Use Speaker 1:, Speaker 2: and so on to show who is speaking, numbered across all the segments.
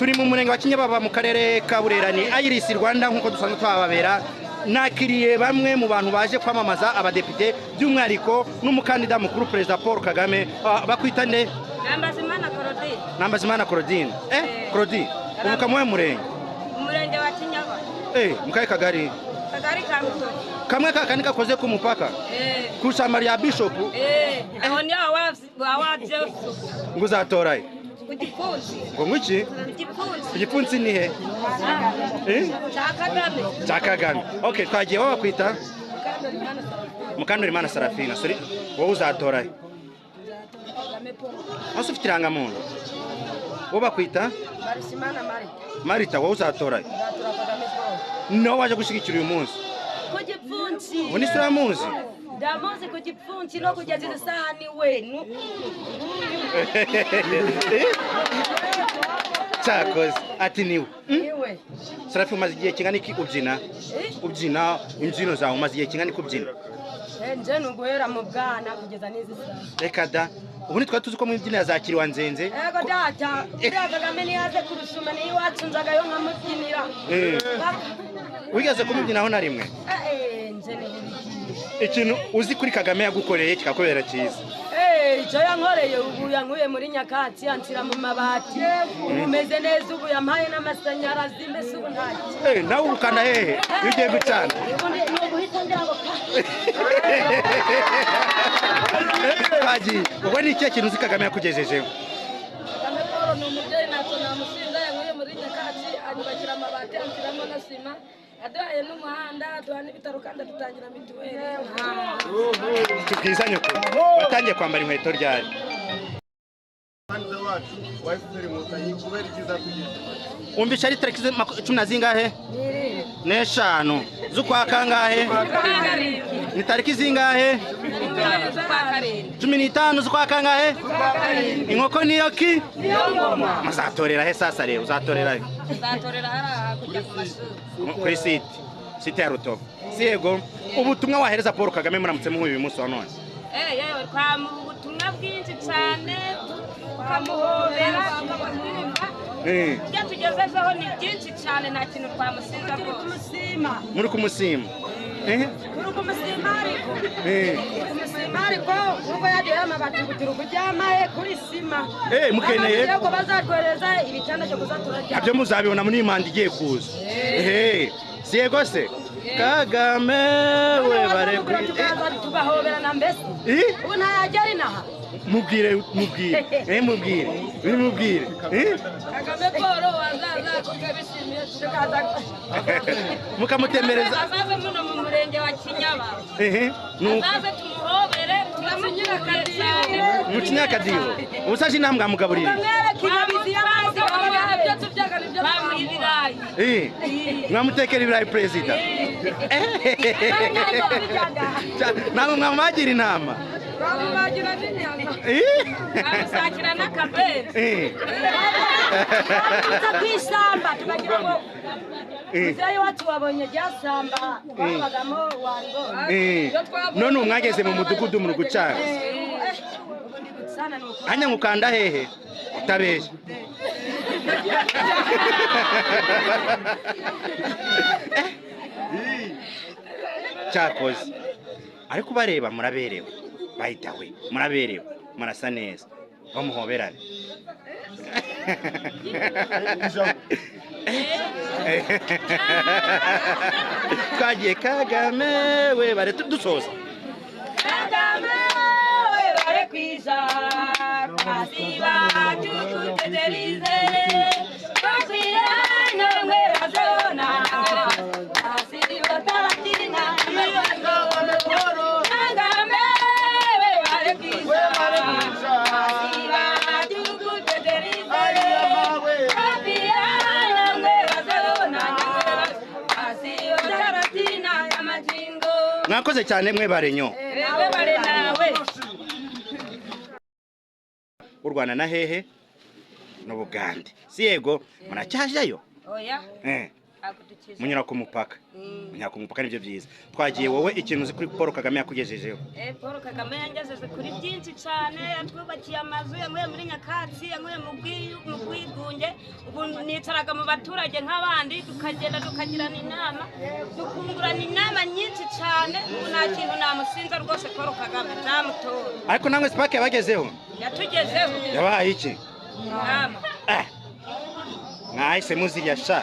Speaker 1: turi mu murenge wa Kinyababa mu karere ka Burera ni Iris Rwanda nkuko dusanzwe twababera nakiriye bamwe mu bantu baje kwamamaza abadepite by'umwariko n'umukandida mukuru Perezida Paul Kagame bakwita nde Nambazimana Claudine Claudine uvuka mu murenge
Speaker 2: wa Kinyababa
Speaker 1: mukaye kagari
Speaker 2: ka Mutoki
Speaker 1: kamwe kakani kakoze ku mupaka ku shamba rya Bishop
Speaker 2: aho ni awaje
Speaker 1: nguzatoraye
Speaker 2: kugipfunsi
Speaker 1: ngo ngwiki igipfunsi ni he Kagame okay twagiye bakwita Mukandorimana Sarafina sori wowe uzatoraye aso fitiranga muntu wowe bakwita Marita wowe uzatoraye no waje gushigikira uyu munsi
Speaker 2: kugipfunsi
Speaker 1: Woni suramuzi
Speaker 2: ndamuzi kugipfunsi no kugeza isahani wenu
Speaker 1: Chakoze ati niwe Sarafi umaze igihe kingana iki ubyina imbyino zawe umaze igihe kingana iki ubyina
Speaker 2: nje nuguhera mu bwana kugeza n'izi saha
Speaker 1: reka da ubu nitwa tuzi ko mu mbyino yazakiriwa nzenze
Speaker 2: yego data Kagame niyaze kurusuma ni iwacunzaga yo nkamubyinira
Speaker 1: wigeze kumubyinaho na rimwe
Speaker 2: nje
Speaker 1: ikintu uzi kuri Kagame yagukoreye kikakubera cyiza
Speaker 2: icyo yankoreye ubu yankuye muri Nyakatsi anshyira mu mabati umeze neza ubu yampaye n'amashanyarazi mbese ubu ntacyo
Speaker 1: nawe ubukanda hehe iyo ugiye gucana
Speaker 2: ni uguhita ngira ngo
Speaker 1: bagiye ubwo ni ikihe kintu uzi Kagame yakugejejeho
Speaker 2: Kagame Paul ni umubyeyi ntacyo namushinja yankuye muri Nyakatsi anyubakira amabati anshyiramo na sima aduhaye n'umuhanda aduha n'ibitaro kandi dutangira mituweli
Speaker 1: tubwizanye ko watangiye kwambara inkweto ryari umvisha ari tariki 10 zingahe n'eshanu z'ukwa kangahe ni tariki zingahe 15 z'ukwa kangahe inkoko niyo ki mazatorera he sasa rero uzatorera he
Speaker 2: uzatorera hara kujya ku mashuri
Speaker 1: kuri site ya Rutovu yego ubutumwa wahereza Paul Kagame muramutse muhuye uyu munsi wa none
Speaker 2: yewe twamuha ubutumwa bwinshi cyane tukamuhobera ibyo tugezeho ni byinshi cyane nta kintu twamusiga kumusima
Speaker 1: muri kumusima
Speaker 2: kuri kumusima ariko ubwo yagiye amabati kugira kujyamaye kuri sima
Speaker 1: mukeneye
Speaker 2: ko bazatwereza ibicana cyo kuzaturajya
Speaker 1: abyo muzabibona muri imanda igiye kuza yego se Kagame we bareko
Speaker 2: tugahoberana mbese ubu ntayajya ari naha
Speaker 1: mubwire
Speaker 2: Kagame Paul wazaza kugabishimiye tukaza
Speaker 1: mukamutemereza
Speaker 2: azaze muno mu murenge wa Kinyababa azaze tumuhobere turamunyura cyane
Speaker 1: mu Kinyakadiho ubusaje intambwe amugaburira mwamutekera ibirayi perezida ntabwo mwamagira inama
Speaker 2: twamubagira n'inyama twamusakira n'akabere ku ishyamba tukagira ngo muzeyi wacu wabonye ryasamba twabagamo waribonye
Speaker 1: none umwageze mu mudugudu muri gucana hanya ngukanda hehe utabeshya cyakoze ariko bareba muraberewe bahitawe muraberewe murasa neza bamuhoberane twagiye Kagame we bare dusoza
Speaker 2: Kagame we bare kwiza kasiba tukutegerize kasiya namwe razona kasiba taratina miyango moro Kagame we bare kwiza kasiba tukutegerize kasiya namwe razona kasiba taratina amajingo
Speaker 1: mwakoze cyane mwe barenyo u Rwanda na hehe n'Ubugande si yego muracyajyayo
Speaker 2: oya
Speaker 1: munyura ku mupaka munyura ku mupaka nibyo byiza twagiye wowe ikintu uzi kuri Paul Kagame yakugejejeho
Speaker 3: Paul Kagame yangejeje kuri byinshi cyane yatwubakiye amazu yanguye muri Nyakatsi yanguye mu bwigunge ubu nicaraga mu baturage nk'abandi tukagenda tukagirana inama dukungurana inama nyinshi cyane ubu nta kintu namusinza rwose Paul Kagame nzamutora
Speaker 1: ariko namwe sipake yabagezeho
Speaker 3: yatugezeho
Speaker 1: yabaye iki
Speaker 3: inama
Speaker 1: mwahise muzirya sha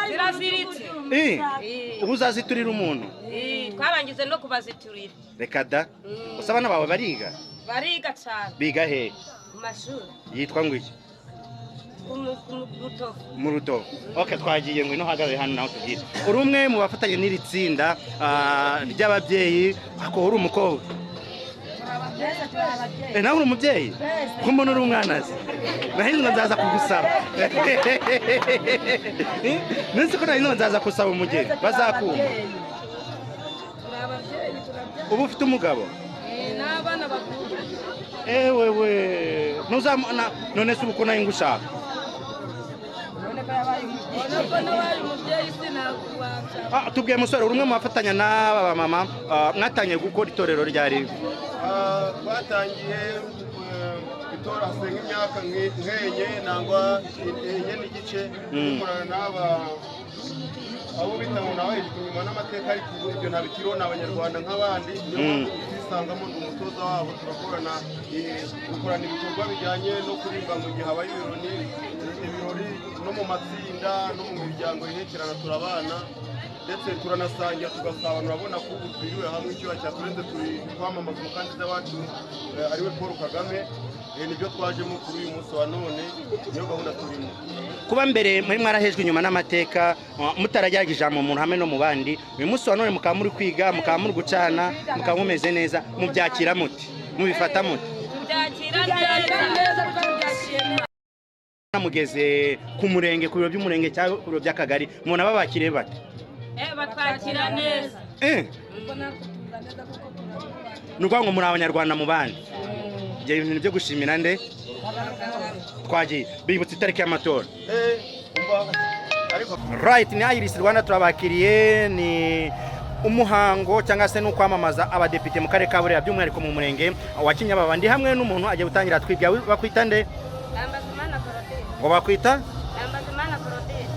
Speaker 3: ziraziritse
Speaker 1: ubu uzaziturira umuntu
Speaker 3: twarangize no kubaziturira
Speaker 1: reka da gusa abana bawe bariga
Speaker 3: cyane
Speaker 1: biga he
Speaker 3: mu mashuri
Speaker 1: yitwa ngo iki mu Rutovu okay twagiye ngo ino hagarare hano naho tubwire uri umwe mu bafatanye n'iri tsinda ry'ababyeyi ako uri umukobwa nawe uri umubyeyi ko mbona uri umwana se nahinzwe nzaza kugusaba nzi ko nahinzwe nzaza gusaba umugeni bazakumva ubu ufite umugabo
Speaker 2: n'abana bakuru
Speaker 1: ewewe ntuzamana none se ubu ko nayo ngushaka tubwiye musore uri umwe mu bafatanya n'aba mama mwatangiye gukora itorero ryari
Speaker 4: twatangiye itora hasenga imyaka nk'enye nangwa enye n'igice dukorana n'aba abo bita ngo nawe inyuma n'amateka ariko ibyo ntabikiriho ni abanyarwanda nk'abandi niyo mpamvu twisangamo umutoza wabo turakorana dukorana ibikorwa bijyanye no kuririmba mu gihe habaye ibirori no mu matsinda no mu miryango ihekerana turabana ndetse turanasangira tugasabana urabona ko ubu twiriwe hamwe icyuya cyaturenze turi kwamamaza umukandida wacu ariwe Paul Kagame nibyo twajemo kuri uyu munsi wa none niyo gahunda turimo
Speaker 1: kuba mbere muri mwarahejwe inyuma n'amateka mutarajyaga ijambo mu ruhame no mu bandi uyu munsi wa none mukaba muri kwiga mukaba muri gucana mukaba mumeze neza mubyakira muti mubifata muti
Speaker 3: neza
Speaker 1: mugeze ku murenge ku biro by'umurenge cyangwa ku biro by'akagari umuntu ababakire bate
Speaker 3: batwakira neza
Speaker 1: nuko ngo muri abanyarwanda mu bandi ibintu byo gushimira nde twagiye bibutse itariki y'amatora right ni Iris Rwanda turabakiriye ni umuhango cyangwa se no kwamamaza abadepite mu karere ka Burera by'umwihariko mu murenge wa Kinyababa ndi hamwe n'umuntu agiye gutangira twibya bakwita nde ngo bakwita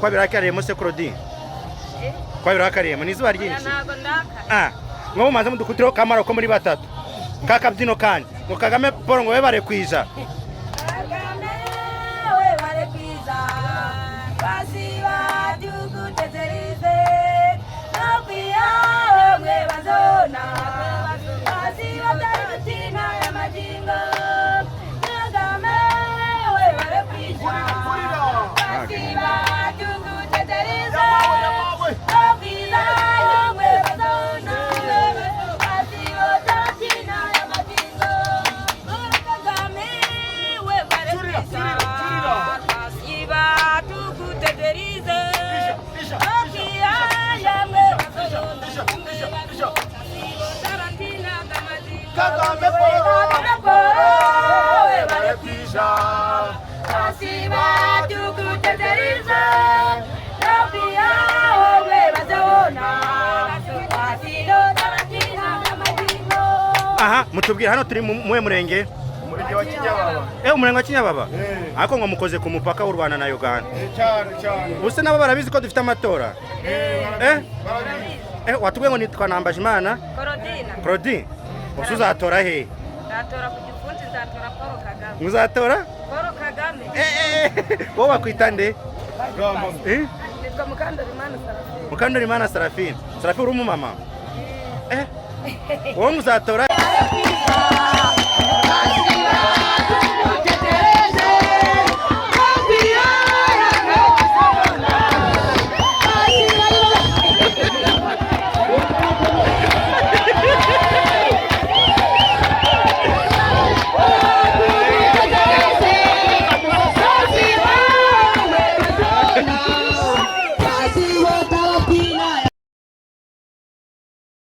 Speaker 1: kwa birakariye Mose Claudine kwa birakariye mu nizuba ryinshi ngo mumaze mudukutiro kamara ko muri batatu kakabyino kandi ngo Kagame Paul ngo webare kwiza
Speaker 3: Kagame webare kwiza basiba dugutezerize no kwiya mwe bazona basiba darutina ya majingo Kagame webare kwiza basiba dugutezerize no kwiya mwe bazona basiba darutina ya majingo Kagame webare kwiza basiba dugutezerize no kwiya mwe bazona darutina ya majingo
Speaker 4: Kagame
Speaker 3: webare kwiza basiba dugutezerize no kwiya mwe bazona basiba darutina ya majingo
Speaker 1: aha mutubwira hano turi mu murenge
Speaker 4: umurenge wa Kinyababa
Speaker 1: umurenge wa Kinyababa ariko ngo mukoze ku mupaka w'u Rwanda na Uganda
Speaker 4: cyane
Speaker 1: ubuse nabo barabizi ko dufite amatora watubwiye ngo nitwa Nambajimana Claudine ubuse uzatora he
Speaker 3: Nzatora ku gifunsi nzatora Paul Kagame
Speaker 1: muzatora
Speaker 3: Paul Kagame
Speaker 1: wowe bakwita nde
Speaker 2: nitwa Mukandarimana Sarafine
Speaker 1: Mukandarimana Sarafine uri umumama wowe muzatora